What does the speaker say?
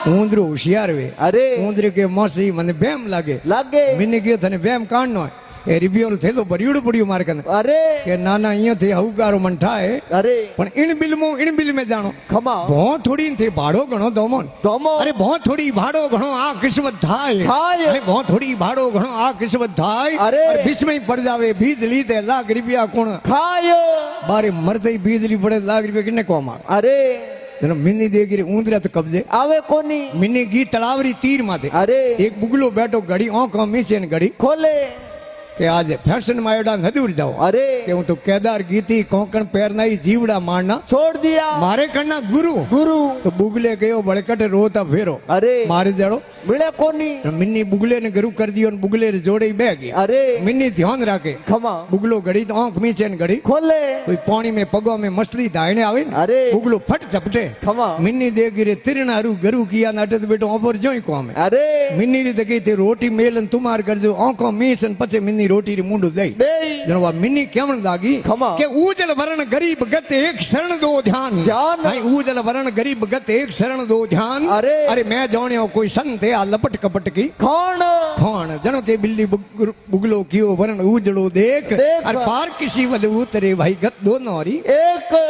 ऊंदरो होशियार वे अरे ऊंदरे के मौसी मने बेम लागे लागे मिने के थने बेम काढनो ए रिबियो नो थेलो भरियोड़ पड़ियो मार कने अरे के नाना इया थे हुकारो मन ठाए अरे पण इन बिल में जानो खमा भो थोड़ी थे भाड़ो घणो दोमोन दोमो अरे भो थोड़ी भाड़ो घणो आ किस्मत थाय थाय। अरे भो थोड़ी भाड़ो घणो आ किस्मत थाय अरे। और बीच में ही पड़ जावे बिजली ते लाख रुपया कोण खायो बारे मरते ही बिजली पड़े लाख रुपया किने कोमा अरे जनो मिनी देगी ऊंदरा तो कब्जे आवे कोनी मिनी गी तलावरी तीर माथे अरे एक बुगलो बैठो घड़ी आंखों में से घड़ी खोले के आज फैशन में एडा नदूर जाओ अरे के हूं तो केदार गीती कोंकण पैरना ही जीवड़ा मारना छोड़ दिया मारे करना गुरु गुरु तो बुगले कहो बड़कट रोता फेरो अरे मारे जड़ो मिले कोनी मिन्नी बुगले ने गुरु कर दियो बुगले रे जोड़े ही बह गई अरे मिन्नी ध्यान रखे खमा बुगलो घड़ी तो आंख में चैन घड़ी खोले कोई पानी में पगो में मछली दायने आवे न, अरे बुगलो फट झपटे खमा मिन्नी दे गिरे तिरना रू गरु किया नाटे तो बेटो ऊपर जोई को में अरे मिन्नी री दगी ते रोटी मेलन तुमार कर जो आंखों में सन पचे मिन्नी रोटी री मुंडू दई दे जनवा मिन्नी केवण लागी खमा के ऊजल वरण गरीब गत एक शरण दो ध्यान ध्यान। भाई ऊजल वरण गरीब गत एक शरण दो ध्यान अरे। अरे मैं जानियो कोई संत है आ लपट कपट की कौन खोण जनो के बिल्ली बुगलो कियो वरण ऊजलो देख देख। और पार किसी वद उतरे भाई गत दो नौरी एक